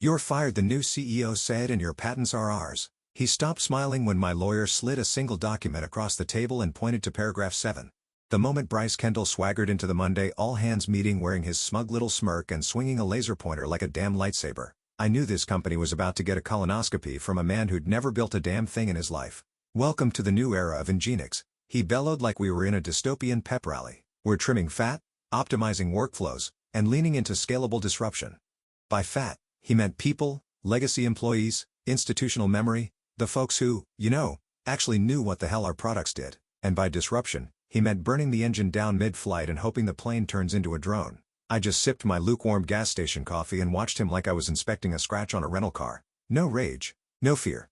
"You're fired," the new CEO said, "and your patents are ours." He stopped smiling when my lawyer slid a single document across the table and pointed to paragraph 7. The moment Bryce Kendall swaggered into the Monday all-hands meeting wearing his smug little smirk and swinging a laser pointer like a damn lightsaber, I knew this company was about to get a colonoscopy from a man who'd never built a damn thing in his life. "Welcome to the new era of Nginx," he bellowed like we were in a dystopian pep rally. "We're trimming fat, optimizing workflows, and leaning into scalable disruption." By fat, he meant people, legacy employees, institutional memory, the folks who, actually knew what the hell our products did. And by disruption, he meant burning the engine down mid-flight and hoping the plane turns into a drone. I just sipped my lukewarm gas station coffee and watched him like I was inspecting a scratch on a rental car. No rage, no fear.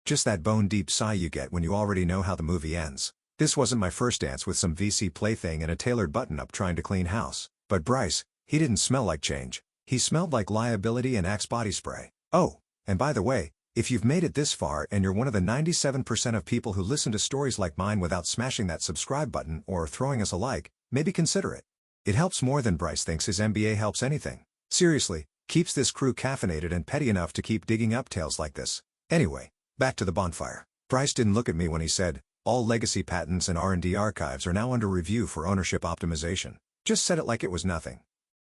Just that bone-deep sigh you get when you already know how the movie ends. This wasn't my first dance with some VC plaything and a tailored button-up trying to clean house. But Bryce, he didn't smell like change. He smelled like liability and Axe body spray. Oh, and by the way, if you've made it this far and you're one of the 97% of people who listen to stories like mine without smashing that subscribe button or throwing us a like, maybe consider it. It helps more than Bryce thinks his MBA helps anything. Seriously, keeps this crew caffeinated and petty enough to keep digging up tales like this. Anyway, back to the bonfire. Bryce didn't look at me when he said, "All legacy patents and R&D archives are now under review for ownership optimization." Just said it like it was nothing.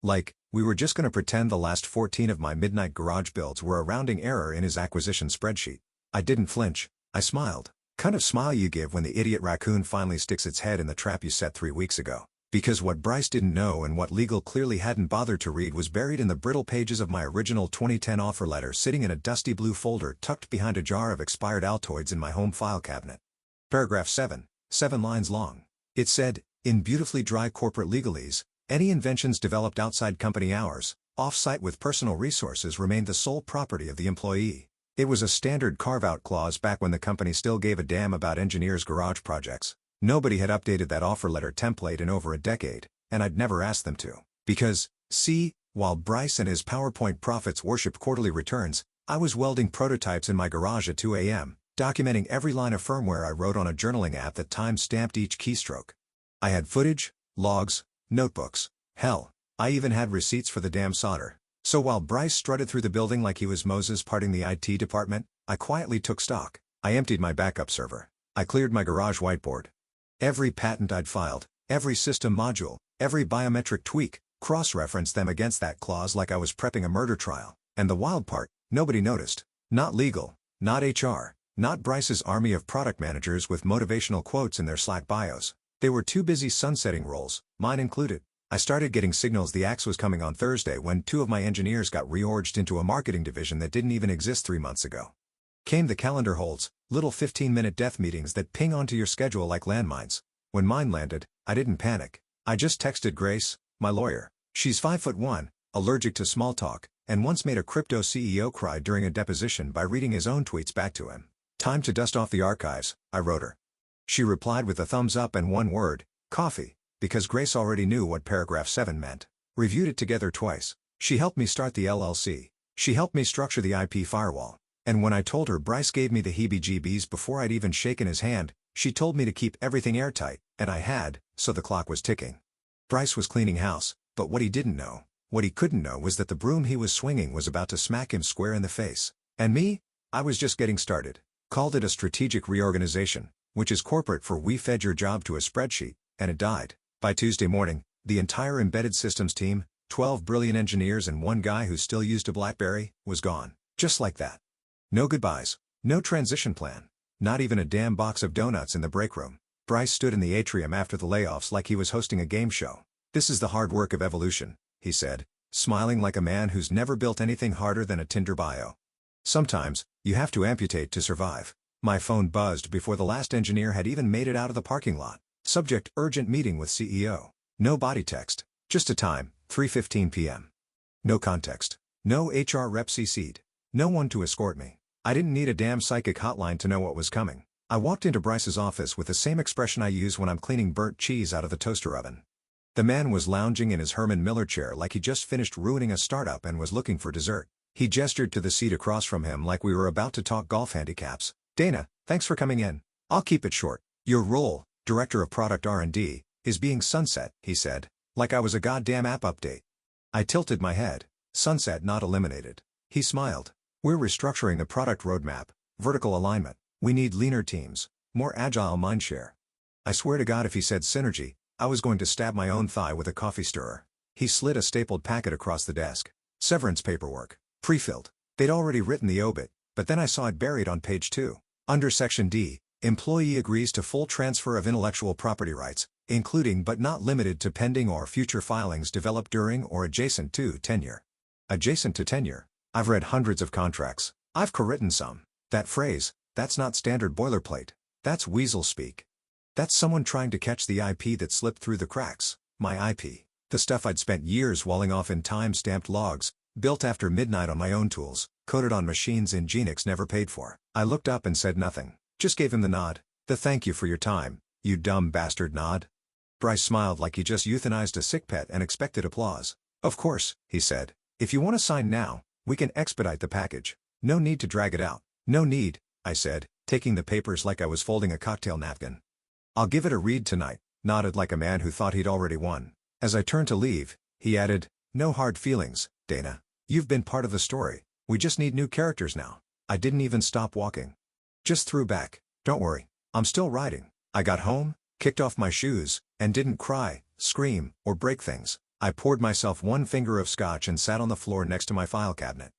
Like, we were just gonna pretend the last 14 of my midnight garage builds were a rounding error in his acquisition spreadsheet. I didn't flinch, I smiled. Kind of smile you give when the idiot raccoon finally sticks its head in the trap you set 3 weeks ago. Because what Bryce didn't know and what legal clearly hadn't bothered to read was buried in the brittle pages of my original 2010 offer letter sitting in a dusty blue folder tucked behind a jar of expired Altoids in my home file cabinet. Paragraph 7, 7 lines long. It said, in beautifully dry corporate legalese, any inventions developed outside company hours, off-site with personal resources remained the sole property of the employee. It was a standard carve-out clause back when the company still gave a damn about engineers' garage projects. Nobody had updated that offer letter template in over a decade, and I'd never asked them to. Because, see, while Bryce and his PowerPoint prophets worshipped quarterly returns, I was welding prototypes in my garage at 2 a.m., documenting every line of firmware I wrote on a journaling app that time-stamped each keystroke. I had footage, logs, notebooks. Hell, I even had receipts for the damn solder. So while Bryce strutted through the building like he was Moses parting the IT department, I quietly took stock. I emptied my backup server. I cleared my garage whiteboard. Every patent I'd filed, every system module, every biometric tweak, cross-referenced them against that clause like I was prepping a murder trial. And the wild part, nobody noticed. Not legal, not HR, not Bryce's army of product managers with motivational quotes in their Slack bios. They were too busy sunsetting roles, mine included. I started getting signals the axe was coming on Thursday when 2 of my engineers got reorged into a marketing division that didn't even exist 3 months ago. Came the calendar holds, little 15-minute death meetings that ping onto your schedule like landmines. When mine landed, I didn't panic. I just texted Grace, my lawyer. She's 5'1", allergic to small talk, and once made a crypto CEO cry during a deposition by reading his own tweets back to him. "Time to dust off the archives," I wrote her. She replied with a thumbs up and one word, coffee, because Grace already knew what paragraph 7 meant. Reviewed it together twice. She helped me start the LLC. She helped me structure the IP firewall. And when I told her Bryce gave me the heebie-jeebies before I'd even shaken his hand, she told me to keep everything airtight, and I had, so the clock was ticking. Bryce was cleaning house, but what he didn't know, what he couldn't know was that the broom he was swinging was about to smack him square in the face. And me? I was just getting started. Called it a strategic reorganization, which is corporate for we fed your job to a spreadsheet, and it died. By Tuesday morning, the entire embedded systems team, 12 brilliant engineers and one guy who still used a BlackBerry, was gone. Just like that. No goodbyes, no transition plan, not even a damn box of donuts in the break room. Bryce stood in the atrium after the layoffs like he was hosting a game show. "This is the hard work of evolution," he said, smiling like a man who's never built anything harder than a Tinder bio. "Sometimes, you have to amputate to survive." My phone buzzed before the last engineer had even made it out of the parking lot. Subject: urgent meeting with CEO. No body text. Just a time, 3:15 p.m. No context. No HR rep CC'd. No one to escort me. I didn't need a damn psychic hotline to know what was coming. I walked into Bryce's office with the same expression I use when I'm cleaning burnt cheese out of the toaster oven. The man was lounging in his Herman Miller chair like he just finished ruining a startup and was looking for dessert. He gestured to the seat across from him like we were about to talk golf handicaps. "Dana, thanks for coming in. I'll keep it short. Your role, Director of Product R&D, is being sunset," he said, like I was a goddamn app update. I tilted my head. Sunset, not eliminated. He smiled. We're restructuring the product roadmap, vertical alignment. We need leaner teams, more agile mindshare. I swear to God if he said synergy, I was going to stab my own thigh with a coffee stirrer. He slid a stapled packet across the desk. Severance paperwork. Pre-filled. They'd already written the obit, but then I saw it buried on page 2. Under Section D, employee agrees to full transfer of intellectual property rights, including but not limited to pending or future filings developed during or adjacent to tenure. Adjacent to tenure. I've read hundreds of contracts. I've co-written some. That phrase, that's not standard boilerplate. That's weasel speak. That's someone trying to catch the IP that slipped through the cracks. My IP. The stuff I'd spent years walling off in time-stamped logs, built after midnight on my own tools, coded on machines Nginx never paid for. I looked up and said nothing. Just gave him the nod. The thank you for your time, you dumb bastard nod. Bryce smiled like he just euthanized a sick pet and expected applause. Of course, he said. If you want to sign now, we can expedite the package. No need to drag it out. No need, I said, taking the papers like I was folding a cocktail napkin. I'll give it a read tonight, nodded like a man who thought he'd already won. As I turned to leave, he added, no hard feelings, Dana. You've been part of the story. We just need new characters now. I didn't even stop walking. Just threw back. Don't worry, I'm still riding. I got home, kicked off my shoes, and didn't cry, scream, or break things. I poured myself one finger of scotch and sat on the floor next to my file cabinet.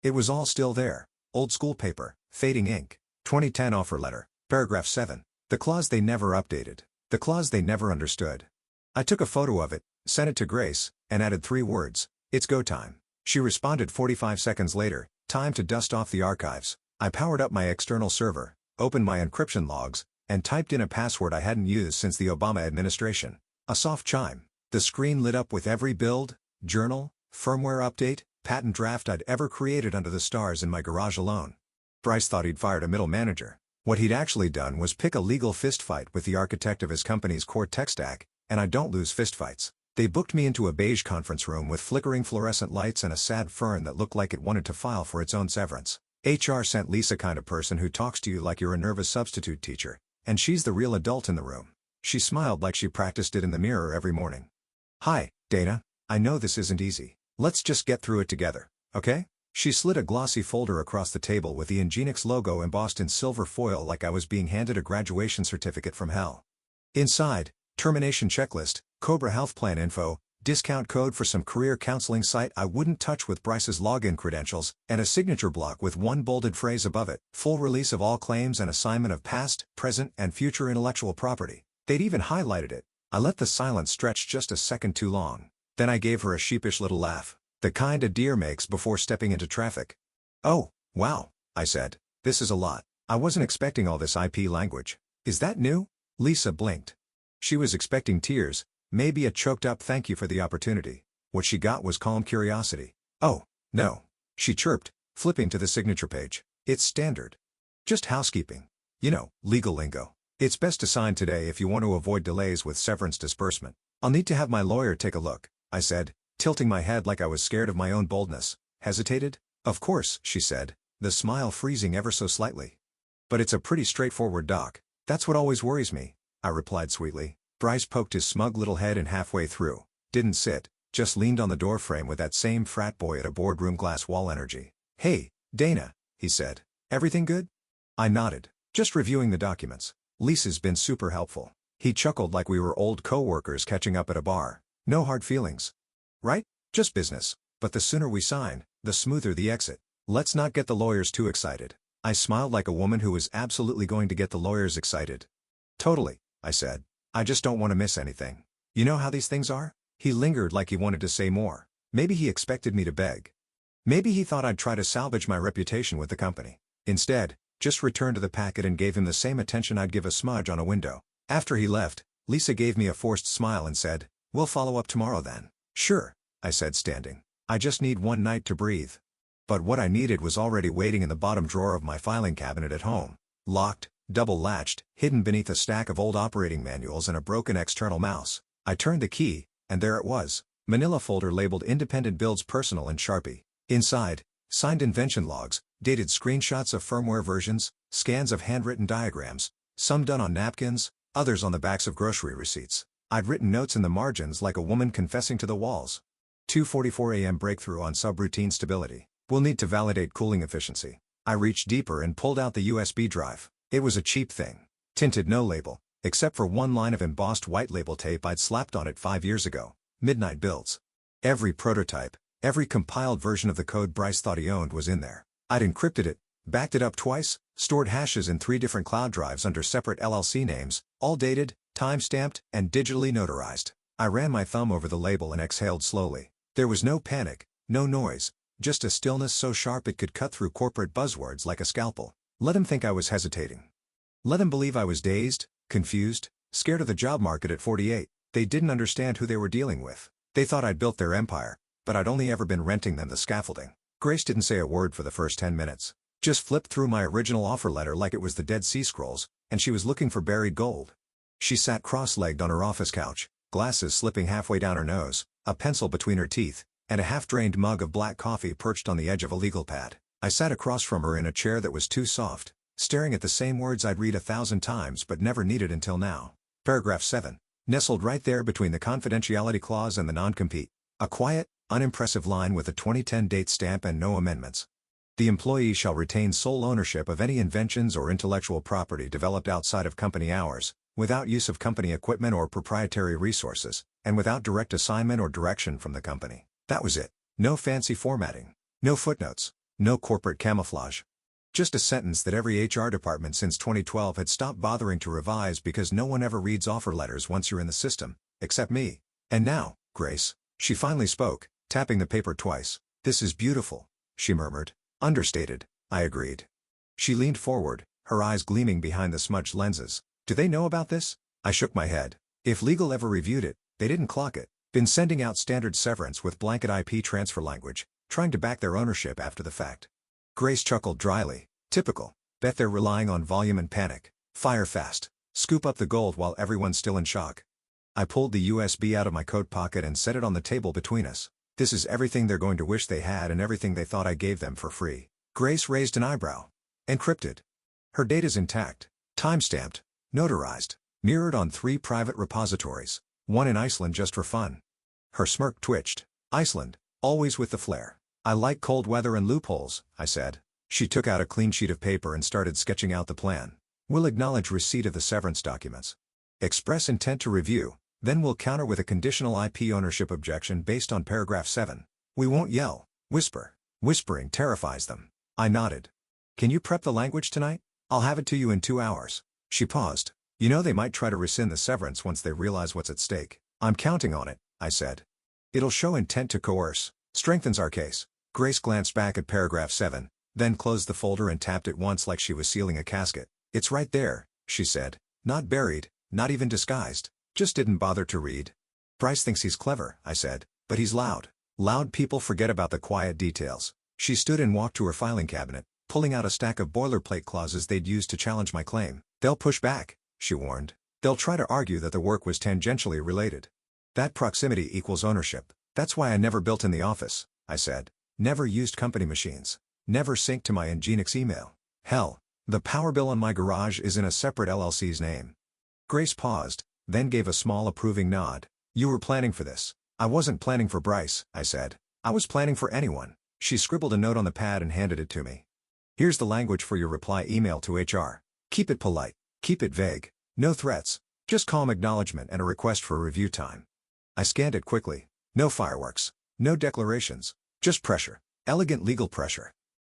It was all still there. Old school paper, fading ink, 2010 offer letter, paragraph 7. The clause they never updated. The clause they never understood. I took a photo of it, sent it to Grace, and added 3 words. It's go time. She responded 45 seconds later, time to dust off the archives. I powered up my external server, opened my encryption logs, and typed in a password I hadn't used since the Obama administration. A soft chime. The screen lit up with every build, journal, firmware update, patent draft I'd ever created under the stars in my garage alone. Bryce thought he'd fired a middle manager. What he'd actually done was pick a legal fistfight with the architect of his company's core tech stack, and I don't lose fistfights. They booked me into a beige conference room with flickering fluorescent lights and a sad fern that looked like it wanted to file for its own severance. HR sent Lisa, kind of person who talks to you like you're a nervous substitute teacher, and she's the real adult in the room. She smiled like she practiced it in the mirror every morning. Hi, Dana. I know this isn't easy. Let's just get through it together, okay? She slid a glossy folder across the table with the Nginx logo embossed in silver foil like I was being handed a graduation certificate from hell. Inside, termination checklist, Cobra health plan info, discount code for some career counseling site I wouldn't touch with Bryce's login credentials, and a signature block with one bolded phrase above it, full release of all claims and assignment of past, present, and future intellectual property. They'd even highlighted it. I let the silence stretch just a second too long. Then I gave her a sheepish little laugh, the kind a deer makes before stepping into traffic. Oh, wow, I said. This is a lot. I wasn't expecting all this IP language. Is that new? Lisa blinked. She was expecting tears, maybe a choked-up thank you for the opportunity. What she got was calm curiosity. Oh, no, she chirped, flipping to the signature page. It's standard. Just housekeeping. You know, legal lingo. It's best to sign today if you want to avoid delays with severance disbursement. I'll need to have my lawyer take a look, I said, tilting my head like I was scared of my own boldness. Hesitated? Of course, she said, the smile freezing ever so slightly. But it's a pretty straightforward doc. That's what always worries me, I replied sweetly. Bryce poked his smug little head in halfway through, didn't sit, just leaned on the doorframe with that same frat boy at a boardroom glass wall energy. Hey, Dana, he said. Everything good? I nodded, just reviewing the documents. Lisa's been super helpful. He chuckled like we were old co-workers catching up at a bar. No hard feelings. Right? Just business. But the sooner we sign, the smoother the exit. Let's not get the lawyers too excited. I smiled like a woman who was absolutely going to get the lawyers excited. Totally, I said. I just don't want to miss anything. You know how these things are? He lingered like he wanted to say more. Maybe he expected me to beg. Maybe he thought I'd try to salvage my reputation with the company. Instead, just returned to the packet and gave him the same attention I'd give a smudge on a window. After he left, Lisa gave me a forced smile and said, "We'll follow up tomorrow then." "Sure," I said, standing. "I just need one night to breathe." But what I needed was already waiting in the bottom drawer of my filing cabinet at home. Locked, double-latched, hidden beneath a stack of old operating manuals and a broken external mouse. I turned the key, and there it was. Manila folder labeled Independent Builds Personal in Sharpie. Inside, signed invention logs, dated screenshots of firmware versions, scans of handwritten diagrams, some done on napkins, others on the backs of grocery receipts. I'd written notes in the margins like a woman confessing to the walls. 2:44 a.m. breakthrough on subroutine stability. We'll need to validate cooling efficiency. I reached deeper and pulled out the USB drive. It was a cheap thing. Tinted no label, except for one line of embossed white label tape I'd slapped on it 5 years ago. Midnight builds. Every prototype, every compiled version of the code Bryce thought he owned was in there. I'd encrypted it, backed it up twice, stored hashes in 3 different cloud drives under separate LLC names, all dated, time-stamped, and digitally notarized. I ran my thumb over the label and exhaled slowly. There was no panic, no noise, just a stillness so sharp it could cut through corporate buzzwords like a scalpel. Let him think I was hesitating. Let him believe I was dazed, confused, scared of the job market at 48. They didn't understand who they were dealing with. They thought I'd built their empire, but I'd only ever been renting them the scaffolding. Grace didn't say a word for the first 10 minutes. Just flipped through my original offer letter like it was the Dead Sea Scrolls, and she was looking for buried gold. She sat cross-legged on her office couch, glasses slipping halfway down her nose, a pencil between her teeth, and a half-drained mug of black coffee perched on the edge of a legal pad. I sat across from her in a chair that was too soft, staring at the same words I'd read 1,000 times but never needed until now. Paragraph 7. Nestled right there between the confidentiality clause and the non-compete. A quiet, unimpressive line with a 2010 date stamp and no amendments. The employee shall retain sole ownership of any inventions or intellectual property developed outside of company hours, without use of company equipment or proprietary resources, and without direct assignment or direction from the company. That was it. No fancy formatting. No footnotes. No corporate camouflage. Just a sentence that every HR department since 2012 had stopped bothering to revise because no one ever reads offer letters once you're in the system, except me. And now, Grace. She finally spoke, tapping the paper twice. This is beautiful, she murmured. Understated, I agreed. She leaned forward, her eyes gleaming behind the smudged lenses. Do they know about this? I shook my head. If legal ever reviewed it, they didn't clock it. Been sending out standard severance with blanket IP transfer language, trying to back their ownership after the fact. Grace chuckled dryly. Typical. Bet they're relying on volume and panic. Fire fast. Scoop up the gold while everyone's still in shock. I pulled the USB out of my coat pocket and set it on the table between us. This is everything they're going to wish they had and everything they thought I gave them for free. Grace raised an eyebrow. Encrypted. Her data's intact. Time-stamped. Notarized. Mirrored on 3 private repositories. One in Iceland just for fun. Her smirk twitched. Iceland. Always with the flair. I like cold weather and loopholes, I said. She took out a clean sheet of paper and started sketching out the plan. We'll acknowledge receipt of the severance documents. Express intent to review, then we'll counter with a conditional IP ownership objection based on paragraph 7. We won't yell, whisper. Whispering terrifies them. I nodded. Can you prep the language tonight? I'll have it to you in 2 hours. She paused. You know they might try to rescind the severance once they realize what's at stake. I'm counting on it, I said. It'll show intent to coerce. Strengthens our case. Grace glanced back at paragraph 7, then closed the folder and tapped it once like she was sealing a casket. It's right there, she said. Not buried, not even disguised. Just didn't bother to read. Bryce thinks he's clever, I said, but he's loud. Loud people forget about the quiet details. She stood and walked to her filing cabinet, pulling out a stack of boilerplate clauses they'd used to challenge my claim. They'll push back, she warned. They'll try to argue that the work was tangentially related. That proximity equals ownership. That's why I never built in the office, I said. Never used company machines. Never synced to my Nginx email. Hell, the power bill on my garage is in a separate LLC's name. Grace paused, then gave a small approving nod. You were planning for this. I wasn't planning for Bryce, I said. I was planning for anyone. She scribbled a note on the pad and handed it to me. Here's the language for your reply email to HR. Keep it polite. Keep it vague. No threats. Just calm acknowledgement and a request for review time. I scanned it quickly. No fireworks. No declarations. Just pressure. Elegant legal pressure.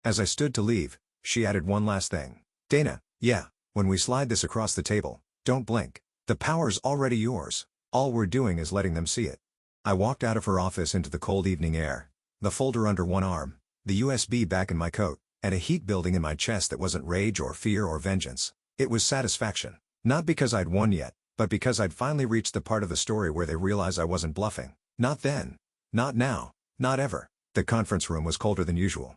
As I stood to leave, she added one last thing. Dana, yeah, when we slide this across the table, don't blink. The power's already yours. All we're doing is letting them see it. I walked out of her office into the cold evening air, the folder under one arm, the USB back in my coat, and a heat building in my chest that wasn't rage or fear or vengeance. It was satisfaction. Not because I'd won yet, but because I'd finally reached the part of the story where they realize I wasn't bluffing. Not then. Not now. Not ever. The conference room was colder than usual.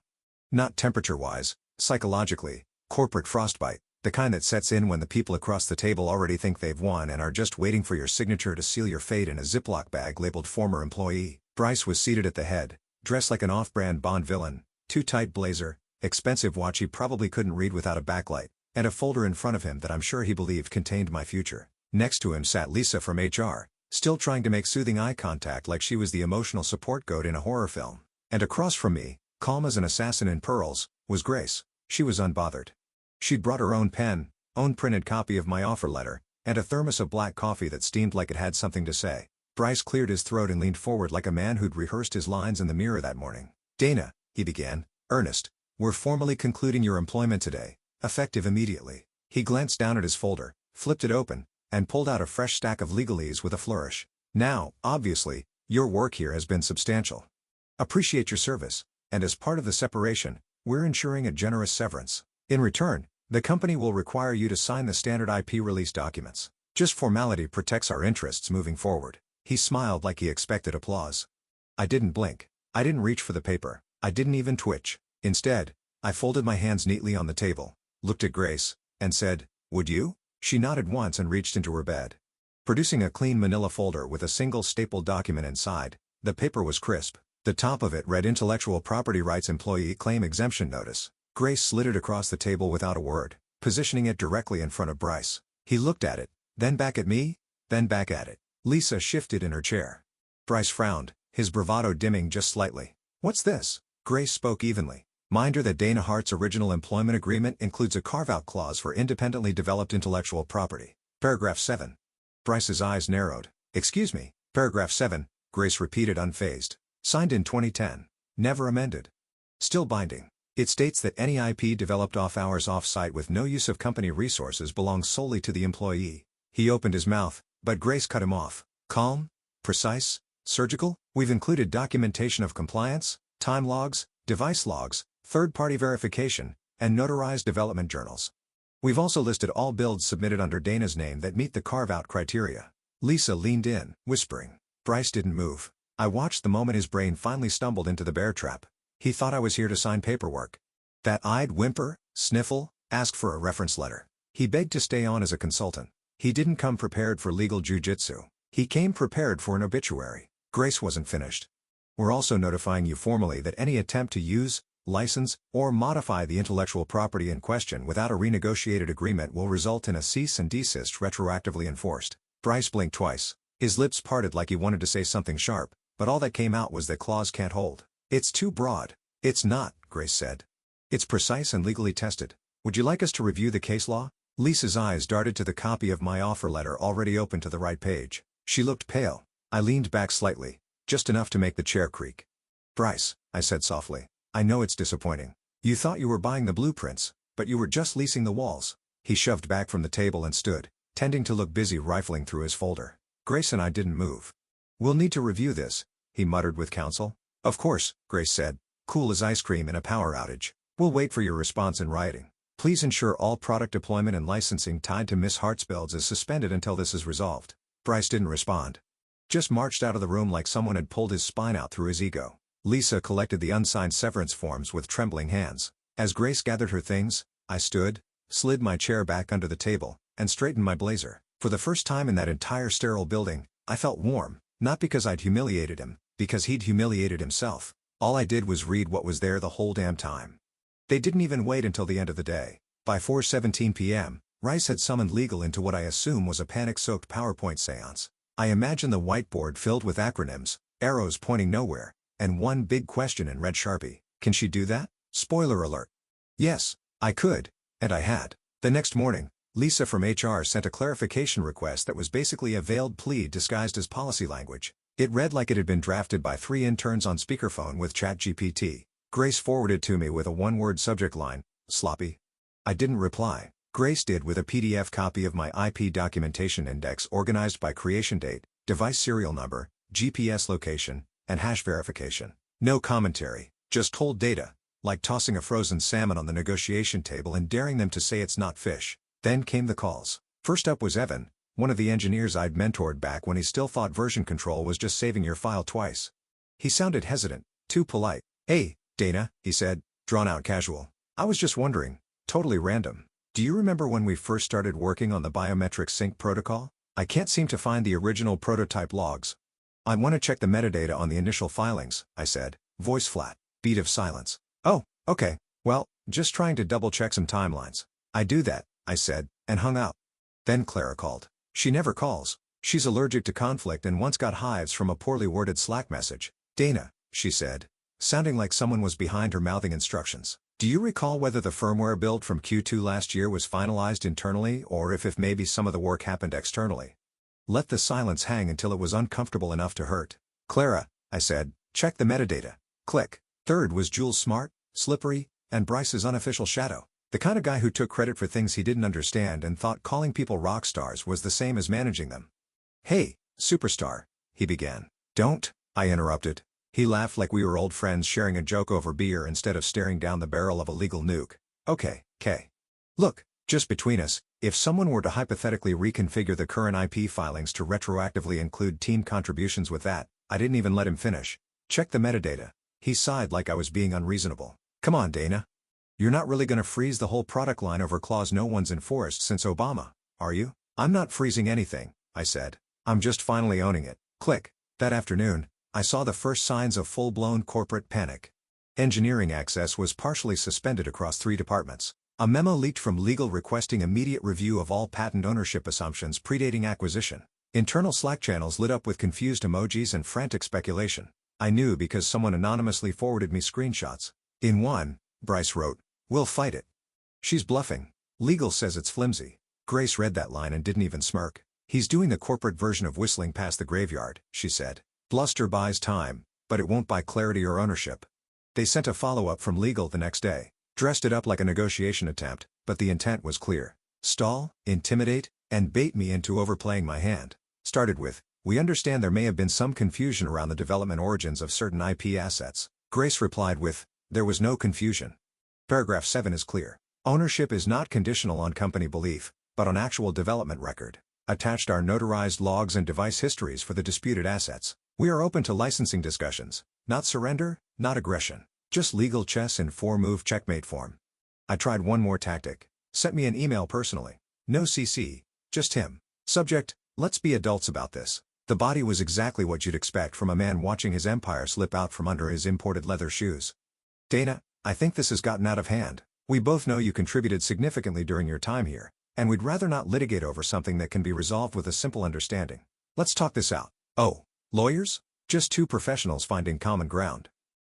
Not temperature-wise, psychologically, corporate frostbite, the kind that sets in when the people across the table already think they've won and are just waiting for your signature to seal your fate in a Ziploc bag labeled former employee. Bryce was seated at the head, dressed like an off-brand Bond villain, too tight blazer, expensive watch he probably couldn't read without a backlight, and a folder in front of him that I'm sure he believed contained my future. Next to him sat Lisa from HR, still trying to make soothing eye contact like she was the emotional support goat in a horror film. And across from me, calm as an assassin in pearls, was Grace. She was unbothered. She'd brought her own pen, own printed copy of my offer letter, and a thermos of black coffee that steamed like it had something to say. Bryce cleared his throat and leaned forward like a man who'd rehearsed his lines in the mirror that morning. "Dana," he began, "Ernest, we're formally concluding your employment today, effective immediately." He glanced down at his folder, flipped it open, and pulled out a fresh stack of legalese with a flourish. "Now, obviously, your work here has been substantial. Appreciate your service, and as part of the separation, we're ensuring a generous severance. In return, the company will require you to sign the standard IP release documents. Just formality protects our interests moving forward." He smiled like he expected applause. I didn't blink. I didn't reach for the paper. I didn't even twitch. Instead, I folded my hands neatly on the table, looked at Grace, and said, "Would you?" She nodded once and reached into her bed. Producing a clean manila folder with a single stapled document inside, the paper was crisp. The top of it read Intellectual Property Rights Employee Claim Exemption Notice. Grace slid it across the table without a word, positioning it directly in front of Bryce. He looked at it, then back at me, then back at it. Lisa shifted in her chair. Bryce frowned, his bravado dimming just slightly. "What's this?" Grace spoke evenly. "Mind her that Dana Hart's original employment agreement includes a carve-out clause for independently developed intellectual property. Paragraph 7. Bryce's eyes narrowed. "Excuse me, paragraph 7, Grace repeated unfazed. "Signed in 2010. Never amended. Still binding. It states that any IP developed off-hours off-site with no use of company resources belongs solely to the employee." He opened his mouth, but Grace cut him off. "Calm? Precise? Surgical? We've included documentation of compliance, time logs, device logs, third-party verification, and notarized development journals. We've also listed all builds submitted under Dana's name that meet the carve-out criteria." Lisa leaned in, whispering. Bryce didn't move. I watched the moment his brain finally stumbled into the bear trap. He thought I was here to sign paperwork. That I'd whimper, sniffle, ask for a reference letter. He begged to stay on as a consultant. He didn't come prepared for legal jujitsu. He came prepared for an obituary. Grace wasn't finished. "We're also notifying you formally that any attempt to use, license, or modify the intellectual property in question without a renegotiated agreement will result in a cease and desist retroactively enforced." Bryce blinked twice. His lips parted like he wanted to say something sharp, but all that came out was that clause can't hold. "It's too broad." "It's not," Grace said. "It's precise and legally tested. Would you like us to review the case law?" Lisa's eyes darted to the copy of my offer letter already open to the right page. She looked pale. I leaned back slightly, just enough to make the chair creak. "Bryce," I said softly, "I know it's disappointing. You thought you were buying the blueprints, but you were just leasing the walls." He shoved back from the table and stood, tending to look busy rifling through his folder. Grace and I didn't move. "We'll need to review this," he muttered with counsel. "Of course," Grace said, cool as ice cream in a power outage. "We'll wait for your response in writing. Please ensure all product deployment and licensing tied to Miss Hart's builds is suspended until this is resolved." Bryce didn't respond. Just marched out of the room like someone had pulled his spine out through his ego. Lisa collected the unsigned severance forms with trembling hands. As Grace gathered her things, I stood, slid my chair back under the table, and straightened my blazer. For the first time in that entire sterile building, I felt warm, not because I'd humiliated him, because he'd humiliated himself. All I did was read what was there the whole damn time. They didn't even wait until the end of the day. By 4:17 p.m., Rice had summoned legal into what I assume was a panic-soaked PowerPoint seance. I imagine the whiteboard filled with acronyms, arrows pointing nowhere, and one big question in red Sharpie. Can she do that? Spoiler alert. Yes, I could, and I had. The next morning, Lisa from HR sent a clarification request that was basically a veiled plea disguised as policy language. It read like it had been drafted by 3 interns on speakerphone with ChatGPT. Grace forwarded to me with a one-word subject line, sloppy. I didn't reply. Grace did with a PDF copy of my IP documentation index organized by creation date, device serial number, GPS location, and hash verification. No commentary, just cold data, like tossing a frozen salmon on the negotiation table and daring them to say it's not fish. Then came the calls. First up was Evan, one of the engineers I'd mentored back when he still thought version control was just saving your file twice. He sounded hesitant, too polite. "Hey, Dana," he said, drawn out casual. "I was just wondering, totally random. Do you remember when we first started working on the biometric sync protocol? I can't seem to find the original prototype logs." "I want to check the metadata on the initial filings," I said, voice flat, beat of silence. "Oh, okay, well, just trying to double-check some timelines." "I do that," I said, and hung up. Then Clara called. She never calls. She's allergic to conflict and once got hives from a poorly worded Slack message. "Dana," she said, sounding like someone was behind her mouthing instructions. Do you recall whether the firmware build from Q2 last year was finalized internally or if maybe some of the work happened externally? Let the silence hang until it was uncomfortable enough to hurt. Clara, I said, check the metadata. Click. Third was Jules Smart, Slippery, and Bryce's unofficial shadow. The kind of guy who took credit for things he didn't understand and thought calling people rock stars was the same as managing them. Hey, superstar, he began. Don't, I interrupted. He laughed like we were old friends sharing a joke over beer instead of staring down the barrel of a legal nuke. Okay, Kay. Look, just between us, if someone were to hypothetically reconfigure the current IP filings to retroactively include team contributions with that, I didn't even let him finish. Check the metadata. He sighed like I was being unreasonable. Come on, Dana. You're not really gonna freeze the whole product line over clause no one's enforced since Obama, are you? I'm not freezing anything, I said. I'm just finally owning it. Click. That afternoon, I saw the first signs of full-blown corporate panic. Engineering access was partially suspended across 3 departments. A memo leaked from legal requesting immediate review of all patent ownership assumptions predating acquisition. Internal Slack channels lit up with confused emojis and frantic speculation. I knew because someone anonymously forwarded me screenshots. In one, Bryce wrote, "We'll fight it. She's bluffing. Legal says it's flimsy." Grace read that line and didn't even smirk. "He's doing the corporate version of whistling past the graveyard," she said. "Bluster buys time, but it won't buy clarity or ownership." They sent a follow-up from legal the next day. Dressed it up like a negotiation attempt, but the intent was clear. Stall, intimidate, and bait me into overplaying my hand. Started with, "We understand there may have been some confusion around the development origins of certain IP assets." Grace replied with, "There was no confusion. Paragraph 7 is clear. Ownership is not conditional on company belief, but on actual development record. Attached are notarized logs and device histories for the disputed assets. We are open to licensing discussions, not surrender, not aggression. Just legal chess in 4-move checkmate form." I tried one more tactic. Sent me an email personally. No CC, just him. Subject, "Let's be adults about this." The body was exactly what you'd expect from a man watching his empire slip out from under his imported leather shoes. "Dana, I think this has gotten out of hand. We both know you contributed significantly during your time here, and we'd rather not litigate over something that can be resolved with a simple understanding. Let's talk this out." "Oh, lawyers? Just 2 professionals finding common ground."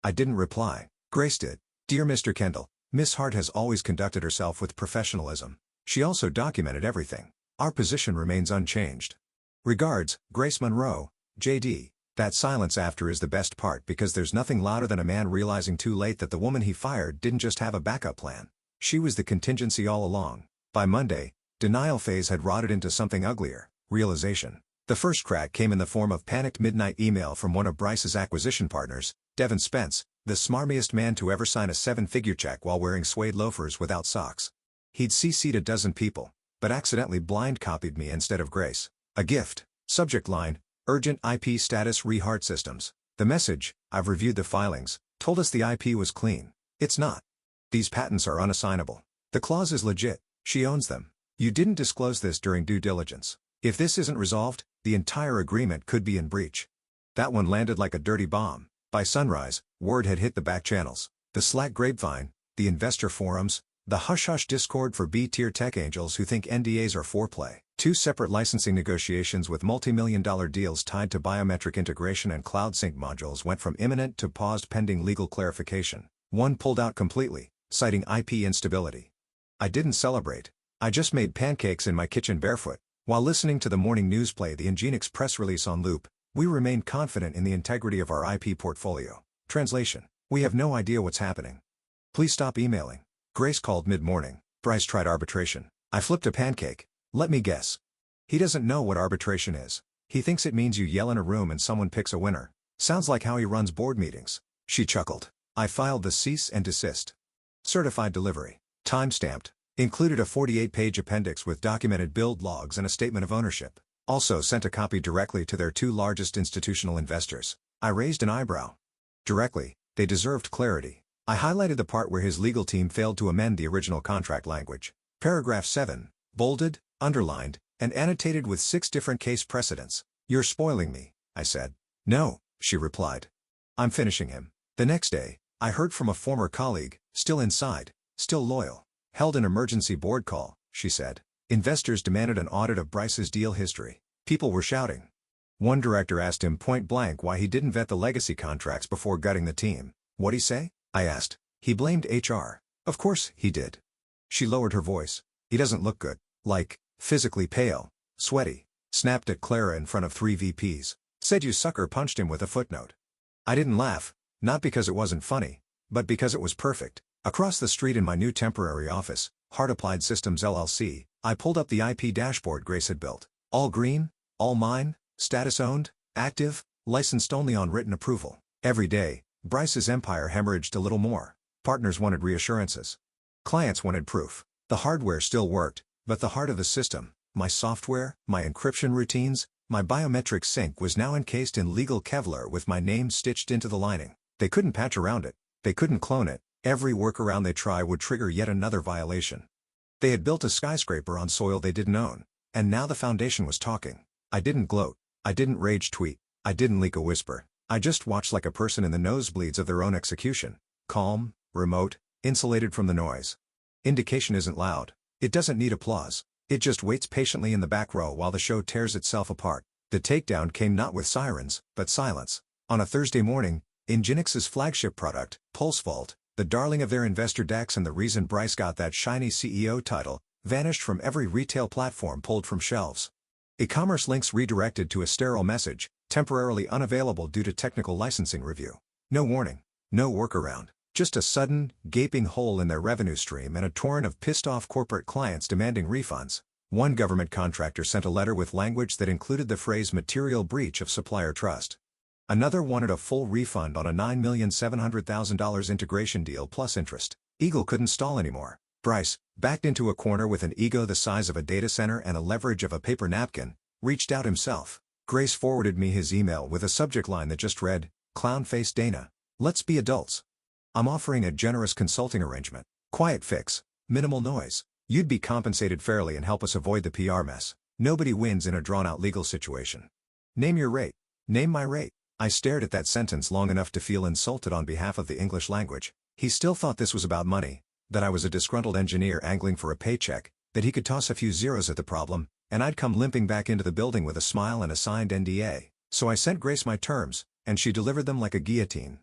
I didn't reply. Grace did. "Dear Mr. Kendall, Miss Hart has always conducted herself with professionalism. She also documented everything. Our position remains unchanged. Regards, Grace Monroe, JD." That silence after is the best part because there's nothing louder than a man realizing too late that the woman he fired didn't just have a backup plan. She was the contingency all along. By Monday, denial phase had rotted into something uglier, realization. The first crack came in the form of panicked midnight email from one of Bryce's acquisition partners, Devin Spence, the smarmiest man to ever sign a 7-figure check while wearing suede loafers without socks. He'd CC'd a dozen people, but accidentally blind copied me instead of Grace. A gift. Subject line, "Urgent IP status re-Hart systems." The message, "I've reviewed the filings," told us the IP was clean. It's not. These patents are unassignable. The clause is legit. She owns them. You didn't disclose this during due diligence. If this isn't resolved, the entire agreement could be in breach. That one landed like a dirty bomb. By sunrise, word had hit the back channels. The Slack grapevine, the investor forums, the hush-hush Discord for B-tier tech angels who think NDAs are foreplay. 2 separate licensing negotiations with multi-million-dollar deals tied to biometric integration and cloud sync modules went from imminent to paused pending legal clarification. One pulled out completely, citing IP instability. I didn't celebrate. I just made pancakes in my kitchen barefoot. While listening to the morning news play the Nginx press release on loop, we remained confident in the integrity of our IP portfolio. Translation: "We have no idea what's happening. Please stop emailing." Grace called mid-morning. "Bryce tried arbitration. I flipped a pancake. Let me guess. He doesn't know what arbitration is. He thinks it means you yell in a room and someone picks a winner. Sounds like how he runs board meetings." She chuckled. I filed the cease and desist. Certified delivery. Time-stamped. Included a 48-page appendix with documented build logs and a statement of ownership. Also sent a copy directly to their 2 largest institutional investors. I raised an eyebrow. Directly, they deserved clarity. I highlighted the part where his legal team failed to amend the original contract language. Paragraph 7, bolded, underlined, and annotated with 6 different case precedents. "You're spoiling me," I said. "No," she replied. "I'm finishing him." The next day, I heard from a former colleague, still inside, still loyal. "Held an emergency board call," she said. "Investors demanded an audit of Bryce's deal history. People were shouting. One director asked him point blank why he didn't vet the legacy contracts before gutting the team. What'd he say? I asked. He blamed HR. Of course, he did. She lowered her voice. He doesn't look good. Like, physically pale. Sweaty. Snapped at Clara in front of 3 VPs. Said you sucker punched him with a footnote. I didn't laugh, not because it wasn't funny, but because it was perfect. Across the street in my new temporary office, Hard Applied Systems LLC, I pulled up the IP dashboard Grace had built. All green, all mine, status owned, active, licensed only on written approval. Every day, Bryce's empire hemorrhaged a little more. Partners wanted reassurances. Clients wanted proof. The hardware still worked, but the heart of the system, my software, my encryption routines, my biometric sync was now encased in legal Kevlar with my name stitched into the lining. They couldn't patch around it. They couldn't clone it. Every workaround they try would trigger yet another violation. They had built a skyscraper on soil they didn't own, and now the foundation was talking. I didn't gloat. I didn't rage tweet. I didn't leak a whisper. I just watched like a person in the nosebleeds of their own execution. Calm, remote, insulated from the noise. Indication isn't loud. It doesn't need applause. It just waits patiently in the back row while the show tears itself apart. The takedown came not with sirens, but silence. On a Thursday morning, Nginx's flagship product, PulseVault, the darling of their investor decks and the reason Bryce got that shiny CEO title, vanished from every retail platform pulled from shelves. E-commerce links redirected to a sterile message, temporarily unavailable due to technical licensing review. No warning. No workaround. Just a sudden, gaping hole in their revenue stream and a torrent of pissed-off corporate clients demanding refunds. One government contractor sent a letter with language that included the phrase material breach of supplier trust. Another wanted a full refund on a $9,700,000 integration deal plus interest. Eagle couldn't stall anymore. Bryce, backed into a corner with an ego the size of a data center and a leverage of a paper napkin, reached out himself. Grace forwarded me his email with a subject line that just read, "Clown-faced Dana. Let's be adults. I'm offering a generous consulting arrangement. Quiet fix. Minimal noise. You'd be compensated fairly and help us avoid the PR mess. Nobody wins in a drawn-out legal situation. Name your rate." Name my rate. I stared at that sentence long enough to feel insulted on behalf of the English language. He still thought this was about money, that I was a disgruntled engineer angling for a paycheck, that he could toss a few zeros at the problem, and I'd come limping back into the building with a smile and a signed NDA. So I sent Grace my terms, and she delivered them like a guillotine.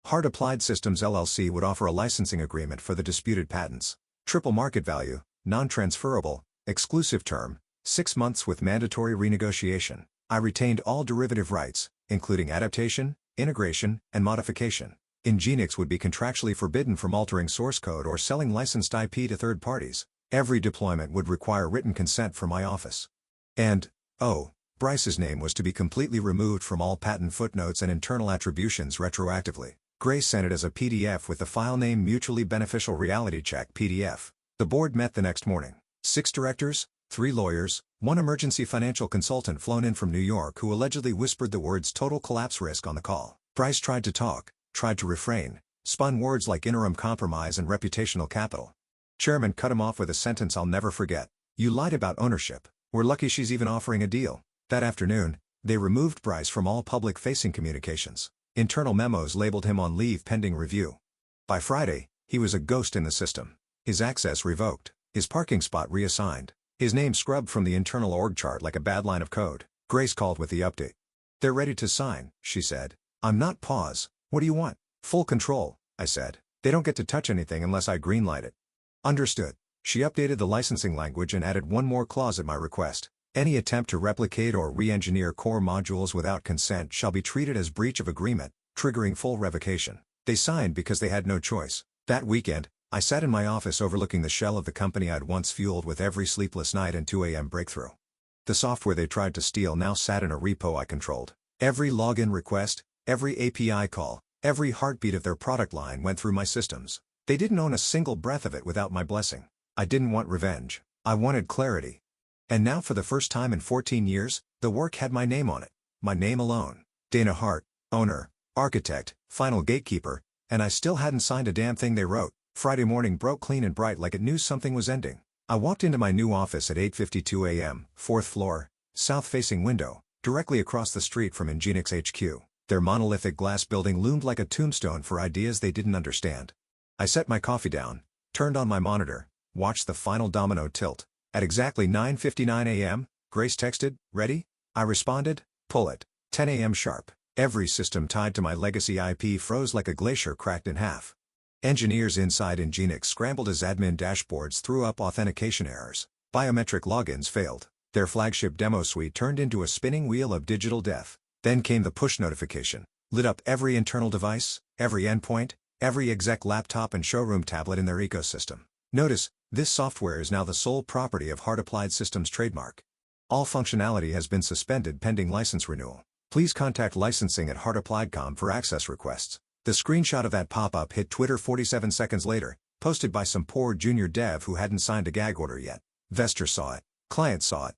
Hard Applied Systems LLC would offer a licensing agreement for the disputed patents. Triple market value, non-transferable, exclusive term, 6 months with mandatory renegotiation. I retained all derivative rights, including adaptation, integration, and modification. Nginx would be contractually forbidden from altering source code or selling licensed IP to third parties. Every deployment would require written consent from my office. And, Bryce's name was to be completely removed from all patent footnotes and internal attributions retroactively. Grace sent it as a PDF with the file name Mutually Beneficial Reality Check PDF. The board met the next morning. 6 directors, 3 lawyers, 1 emergency financial consultant flown in from New York who allegedly whispered the words total collapse risk on the call. Bryce tried to talk, tried to refrain, spun words like interim compromise and reputational capital. Chairman cut him off with a sentence I'll never forget. "You lied about ownership. We're lucky she's even offering a deal." That afternoon, they removed Bryce from all public-facing communications. Internal memos labeled him on leave pending review. By Friday, he was a ghost in the system. His access revoked, his parking spot reassigned, his name scrubbed from the internal org chart like a bad line of code. Grace called with the update. "They're ready to sign," she said. "I'm not pause. What do you want?" "Full control," I said. "They don't get to touch anything unless I greenlight it." "Understood." She updated the licensing language and added one more clause at my request. "Any attempt to replicate or re-engineer core modules without consent shall be treated as breach of agreement, triggering full revocation." They signed because they had no choice. That weekend, I sat in my office overlooking the shell of the company I'd once fueled with every sleepless night and 2 a.m. breakthrough. The software they tried to steal now sat in a repo I controlled. Every login request, every API call, every heartbeat of their product line went through my systems. They didn't own a single breath of it without my blessing. I didn't want revenge. I wanted clarity. And now for the first time in 14 years, the work had my name on it. My name alone. Dana Hart, owner, architect, final gatekeeper, and I still hadn't signed a damn thing they wrote. Friday morning broke clean and bright like it knew something was ending. I walked into my new office at 8:52 a.m., 4th floor, south-facing window, directly across the street from Nginx HQ. Their monolithic glass building loomed like a tombstone for ideas they didn't understand. I set my coffee down, turned on my monitor, watched the final domino tilt. At exactly 9:59 a.m., Grace texted, "Ready?" I responded, "Pull it." 10 a.m. sharp. Every system tied to my legacy IP froze like a glacier cracked in half. Engineers inside Nginx scrambled as admin dashboards threw up authentication errors. Biometric logins failed. Their flagship demo suite turned into a spinning wheel of digital death. Then came the push notification. Lit up every internal device, every endpoint, every exec laptop and showroom tablet in their ecosystem. Notice, this software is now the sole property of Hard Applied Systems trademark. All functionality has been suspended pending license renewal. Please contact licensing at hardapplied.com for access requests. The screenshot of that pop-up hit Twitter 47 seconds later, posted by some poor junior dev who hadn't signed a gag order yet. Vestor saw it. Client saw it.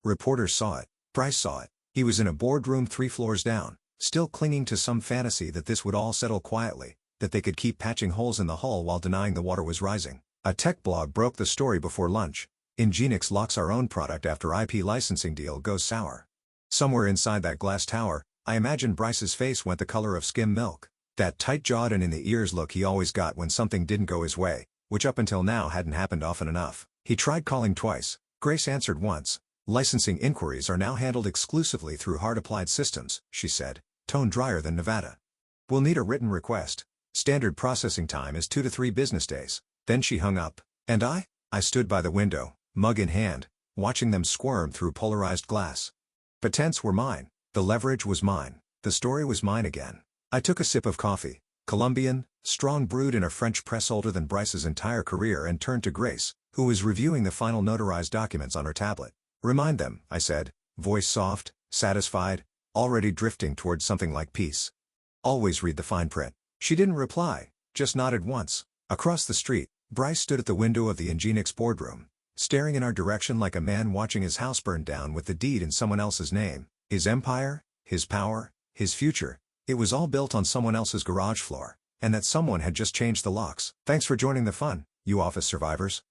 Reporters saw it. Bryce saw it. He was in a boardroom 3 floors down, still clinging to some fantasy that this would all settle quietly, that they could keep patching holes in the hull while denying the water was rising. A tech blog broke the story before lunch. Nginx locks our own product after IP licensing deal goes sour. Somewhere inside that glass tower, I imagine Bryce's face went the color of skim milk. That tight-jawed and in-the-ears look he always got when something didn't go his way, which up until now hadn't happened often enough. He tried calling twice. Grace answered once. Licensing inquiries are now handled exclusively through Hard Applied Systems, she said, tone drier than Nevada. We'll need a written request. Standard processing time is 2 to 3 business days. Then she hung up. And I stood by the window, mug in hand, watching them squirm through polarized glass. Patents were mine. The leverage was mine. The story was mine again. I took a sip of coffee, Colombian, strong brewed in a French press older than Bryce's entire career, and turned to Grace, who was reviewing the final notarized documents on her tablet. Remind them, I said, voice soft, satisfied, already drifting towards something like peace. Always read the fine print. She didn't reply, just nodded once. Across the street, Bryce stood at the window of the Nginx boardroom, staring in our direction like a man watching his house burn down with the deed in someone else's name. His empire, his power, his future, it was all built on someone else's garage floor, and that someone had just changed the locks. Thanks for joining the fun, you office survivors.